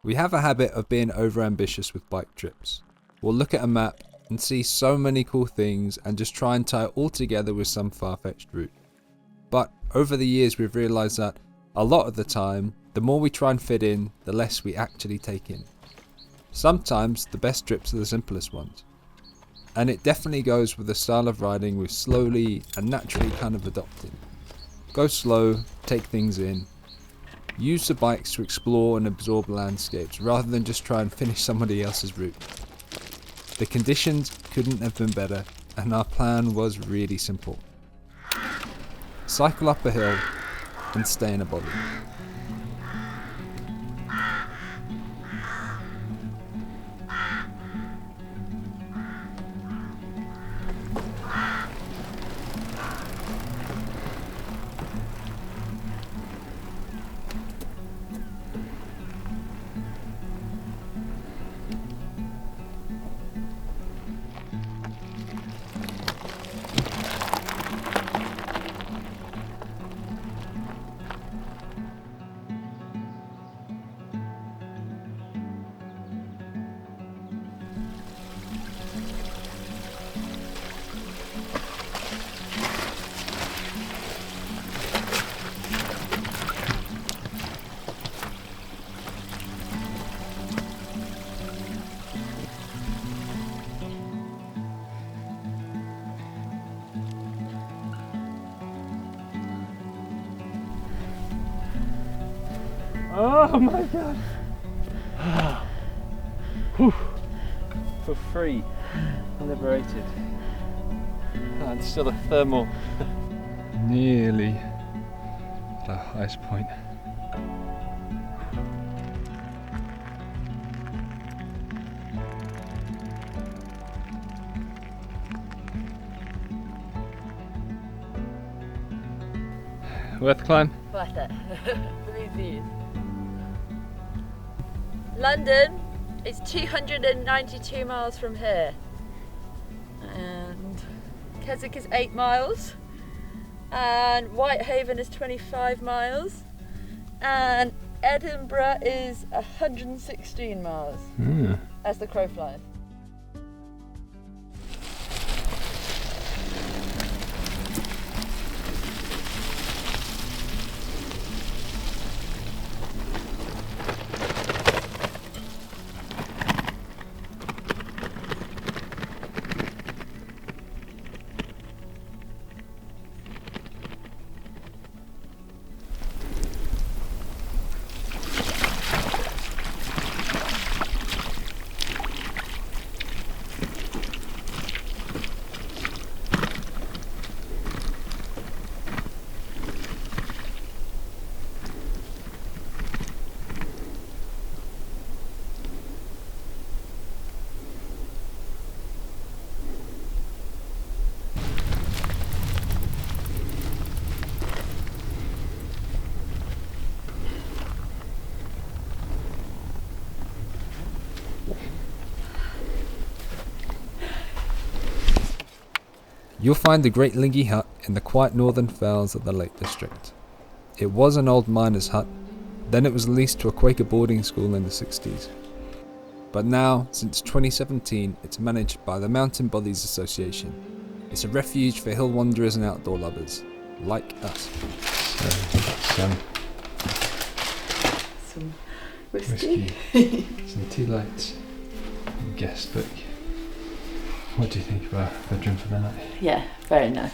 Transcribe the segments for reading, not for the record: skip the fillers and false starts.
We have a habit of being overambitious with bike trips. We'll look at a map and see so many cool things and just try and tie it all together with some far-fetched route. But over the years we've realised that a lot of the time, the more we try and fit in, the less we actually take in. Sometimes the best trips are the simplest ones. And it definitely goes with the style of riding we've slowly and naturally kind of adopted. Go slow, take things in. Use the bikes to explore and absorb landscapes rather than just try and finish somebody else's route. The conditions couldn't have been better and our plan was really simple. Cycle up a hill and stay in a bothy. Oh my god! Whew. For free, liberated, and still a thermal. Nearly the highest point. Worth the climb? Worth it. Believe these. London is 292 miles from here, and Keswick is 8 miles, and Whitehaven is 25 miles, and Edinburgh is 116 miles as the crow flies. You'll find the Great Lingy Hut in the quiet northern fells of the Lake District. It was an old miner's hut, then it was leased to a Quaker boarding school in the 60s. But now, since 2017, it's managed by the Mountain Bothies Association. It's a refuge for hill wanderers and outdoor lovers, like us. Some whiskey. Some tea lights, guest book. What do you think of our bedroom for the night? Yeah, very nice.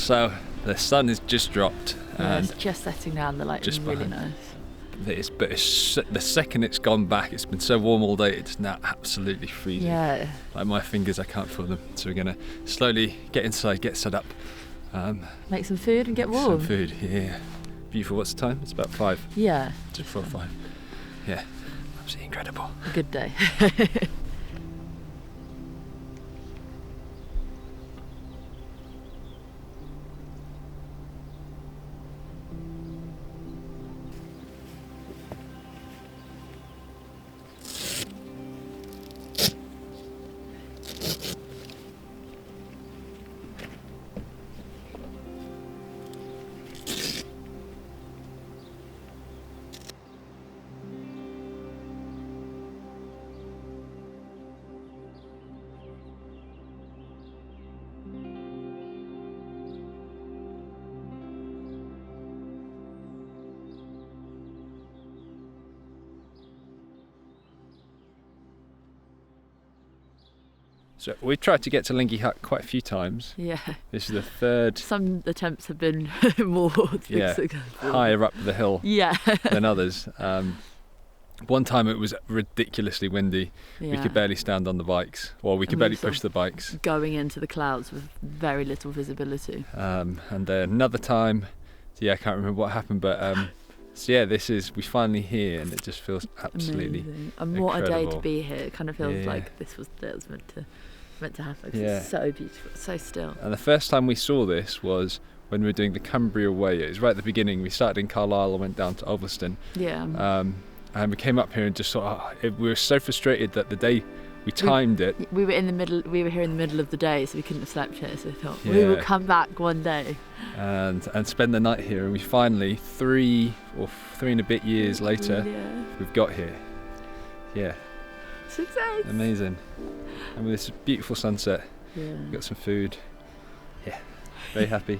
So the sun has just dropped, Yeah, and it's just setting down. The light is just really behind. nice. The second it's gone back, it's been so warm all day, it's now absolutely freezing. Yeah. Like my fingers, I can't feel them. So we're gonna slowly get inside, get set up. Make some food and get Some warm. food, yeah. Beautiful. What's the time? It's about 5. Yeah. Just 4 or 5. Yeah, absolutely incredible. A good day. So we tried to get to Lingy Hut quite a few times. Yeah. This is the third, Some attempts have been more successful. higher up the hill Yeah. than others. One time it was ridiculously windy. Yeah. We could barely stand on the bikes, or we could And we barely sort push the bikes. Going into the clouds with very little visibility. And then another time, so yeah, I can't remember what happened, but so yeah, we're finally here, and it just feels absolutely amazing. And what a day to incredible. be here. It kind of feels Yeah. like that was meant to happen. 'Cause Yeah. It's so beautiful, so still. And the first time we saw this was when we were doing the Cumbria Way. It was right at the beginning. We started in Carlisle and went down to Ulverston. Yeah. And we came up here and just thought, we were so frustrated that the day we timed it. We were here in the middle of the day, so we couldn't have slept here. So we thought we will Yeah. come back one day. And spend the night here, and we finally, 3 and a bit years later, Yeah. we've got here. Yeah, Success. amazing. And with this beautiful sunset, Yeah. we've got some food. Yeah, very happy.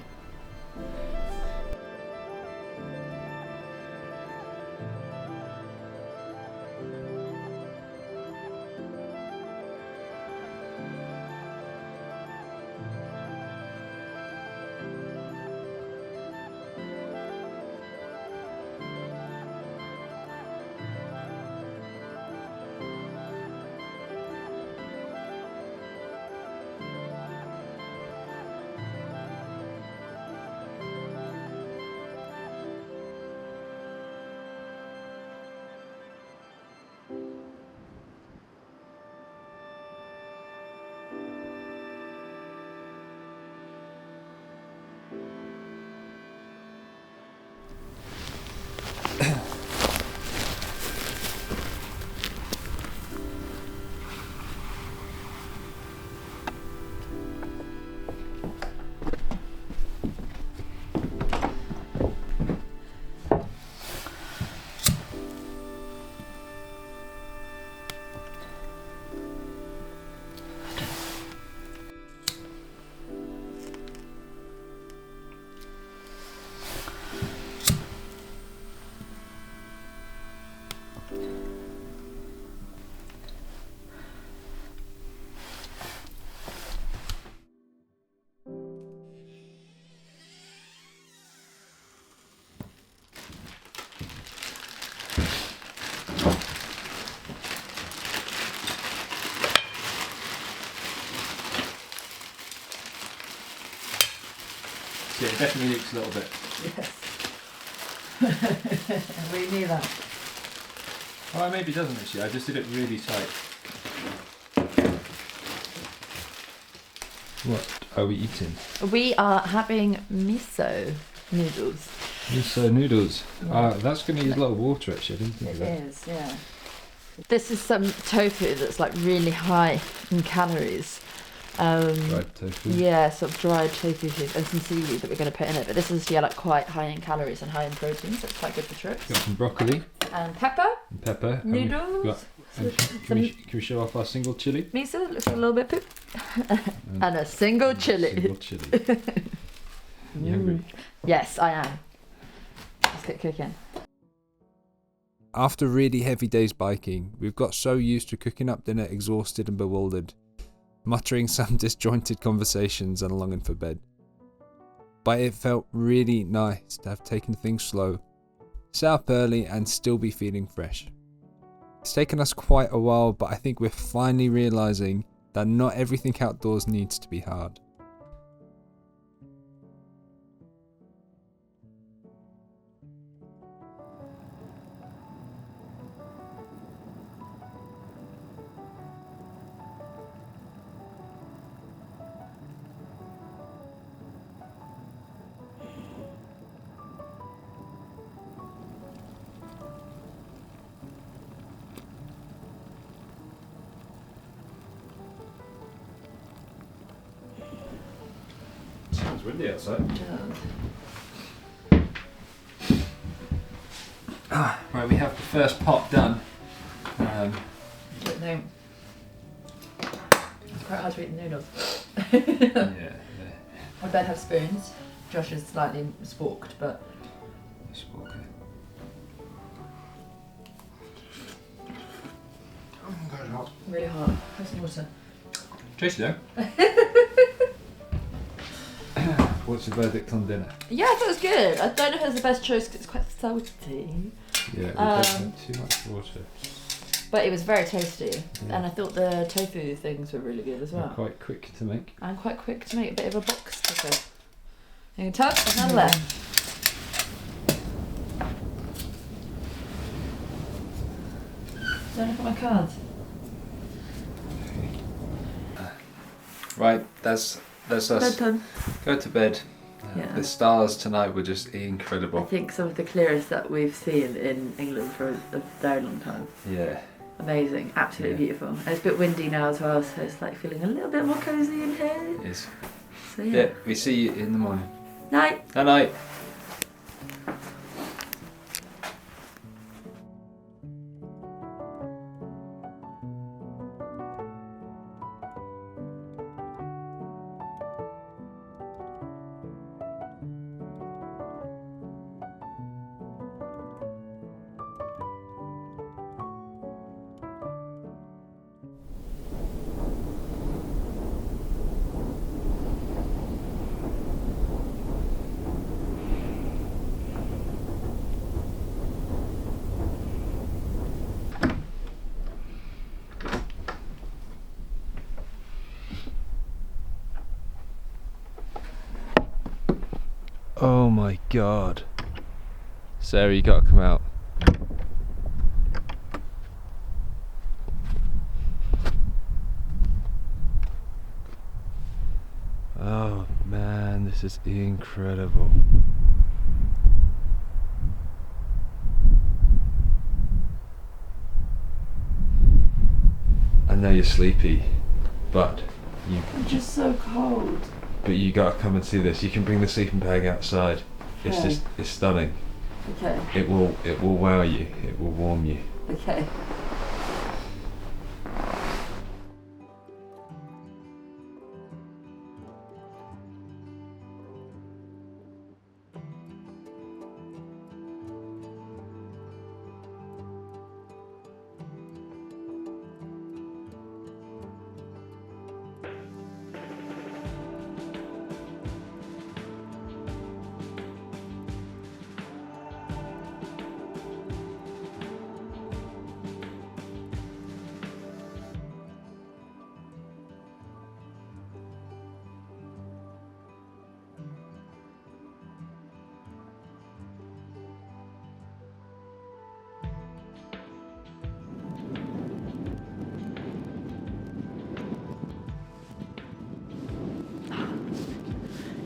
Yeah, it definitely leaks a little bit. Yes. We knew that. Oh, maybe it doesn't actually. I just did it really tight. What are we eating? We are having miso noodles. Miso noodles. Yeah. That's going to use a lot of water actually. I didn't think It of that. is, yeah. This is some tofu that's like really high in calories. Dried tofu. Yeah, sort of dried tofu and some seaweed that we're going to put in it. But this is like quite high in calories and high in protein, so it's quite good for trips. Got some broccoli And pepper, and pepper. noodles, Can we show off our single chili? miso, looks like a little bit poop, and a single chili. Single chili. You hungry? Yes, I am. Let's get cooking. After really heavy days biking, we've got so used to cooking up dinner exhausted and bewildered, muttering some disjointed conversations and longing for bed. but it felt really nice to have taken things slow, set up early and still be feeling fresh. It's taken us quite a while, but I think we're finally realising that not everything outdoors needs to be hard. It's windy outside. Right, we have the first pot done. But no. It's quite hard to eat the noodles. Yeah. I bet have spoons. Josh is slightly sporked, but really hot. Have some water. Tasty though. What's your verdict on dinner? Yeah, I thought it was good. I don't know if it was the best choice because it's quite salty. Yeah, we don't have too much water. But it was very tasty. Yeah. And I thought the tofu things were really good as well. They're quite quick to make. And quite quick to make, a bit of a box ticker. You can tug, there's none left. Don't look at my cards. Right, that's us. Bedtime. Go to bed. Yeah. The stars tonight were just I incredible. think some of the clearest that we've seen in England for a very long time. Yeah. Amazing, absolutely Yeah. beautiful. And it's a bit windy now as well, so it's like feeling a little bit more cosy in here. It is. So Yeah, we see you in the morning. Night. Night night. Oh my god. Sarah, you gotta come out. Oh man, this is incredible. I know you're sleepy, but I'm just so cold. you gotta come and see this. You can bring the sleeping bag outside. It's Okay. it's stunning. Okay, It will wow you. It will warm you. okay.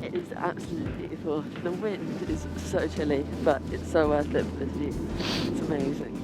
It is absolutely beautiful. The wind is so chilly, but it's so worth it for this view. It's amazing.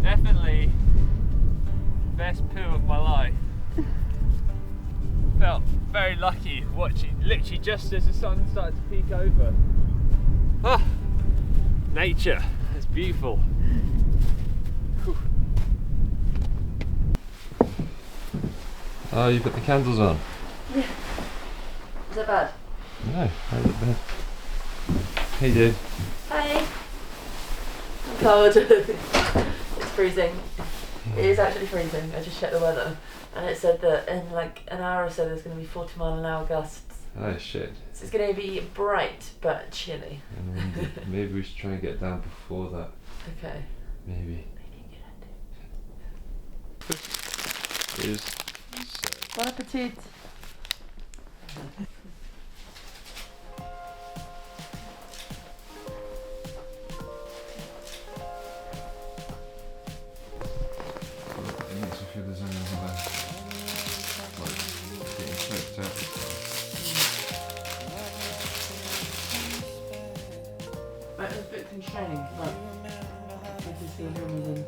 Definitely best poo of my life. Felt very lucky watching, literally just as the sun started to peek over. Ah, Nature, it's beautiful. Whew. Oh, you put the candles on? Yeah. Is that bad? No, how's it bad? Hey dude. Hi. I'm cold. It's freezing. It is actually freezing. I just checked the weather and it said that in like an hour or so there's going to be 40-mile-an-hour gusts. Oh shit. So it's going to be bright but chilly. And maybe we should try and get down before that. Okay. Maybe. Is Bon appetit. It makes me feel there's only another like getting choked out. Right, it's a bit constraining, but this is still warmer than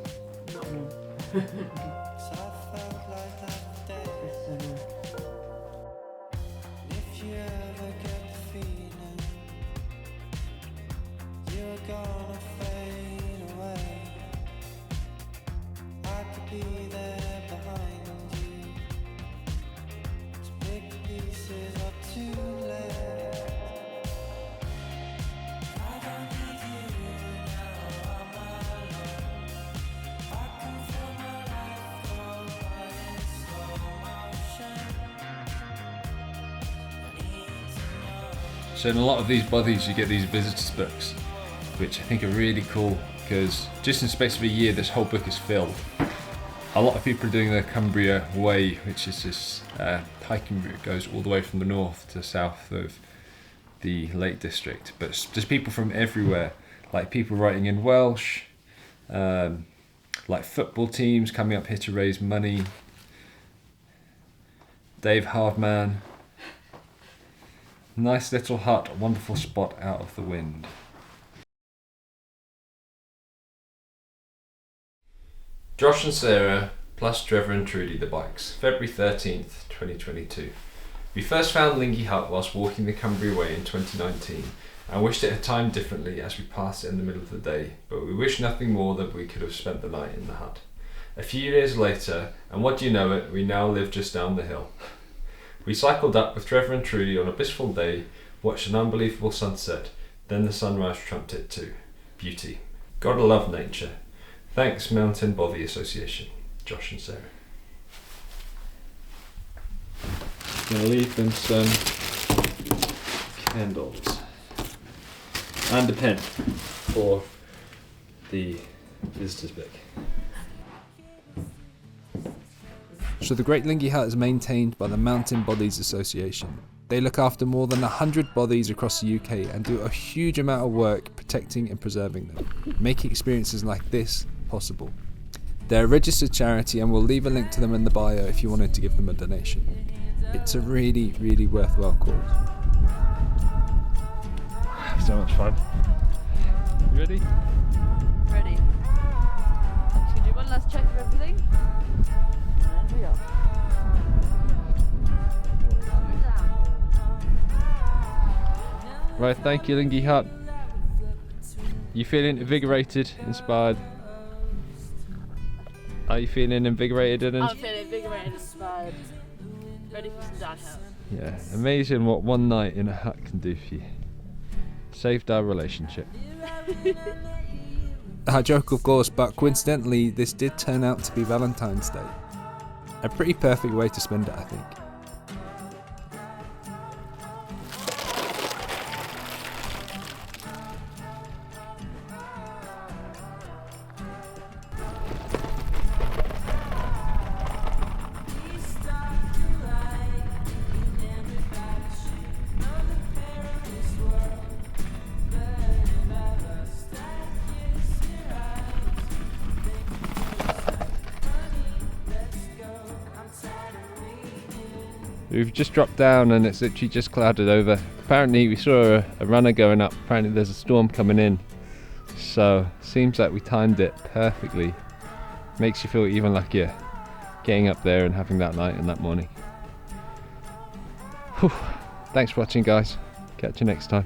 not warm. If you ever get the feeling you're gonna fade away, I could be there behind you to pick the pieces up too late. I don't need you now, I'm alone. I can feel my life go by in slow motion. So in a lot of these bothies you get these visitors books, which I think are really cool because just in the space of a year this whole book is filled. A lot of people are doing the Cumbria Way, which is this hiking route, goes all the way from the north to south of the Lake District, but there's people from everywhere, like people writing in Welsh, like football teams coming up here to raise money. Dave Hardman. Nice little hut, a wonderful spot out of the wind. Josh and Sarah, plus Trevor and Trudy the bikes, February 13th, 2022. We first found Lingy Hut whilst walking the Cumbria Way in 2019 and wished it had timed differently as we passed it in the middle of the day, but we wish nothing more than we could have spent the night in the hut. A few years later, and what do you know it, we now live just down the hill. We cycled up with Trevor and Trudy on a blissful day, watched an unbelievable sunset, then the sunrise trumped it too. Beauty. Gotta love nature. Thanks Mountain Bothy Association. Josh and Sarah. Gonna leave them some candles and a pen for the visitors book. So the Great Lingy Hut is maintained by the Mountain Bothies Association. They look after more than 100 bothies across the UK and do a huge amount of work protecting and preserving them, making experiences like this possible. They're a registered charity and we'll leave a link to them in the bio if you wanted to give them a donation. It's a really, really worthwhile cause. So much fun. You ready? Ready. Should we do one last check of everything? And we are. Right, thank you Lingy Hut. You feeling invigorated, inspired? Are you feeling invigorated and I'm feeling invigorated, inspired, ready for some downhill. yeah, amazing what one night in a hut can do for you. Saved our relationship. I joke of course, but coincidentally this did turn out to be Valentine's Day. A pretty perfect way to spend it, I think. We've just dropped down and it's literally just clouded over. Apparently we saw a runner going up. Apparently there's a storm coming in. So seems like we timed it perfectly. Makes you feel even luckier getting up there and having that night and that morning. Whew. Thanks for watching guys. Catch you next time.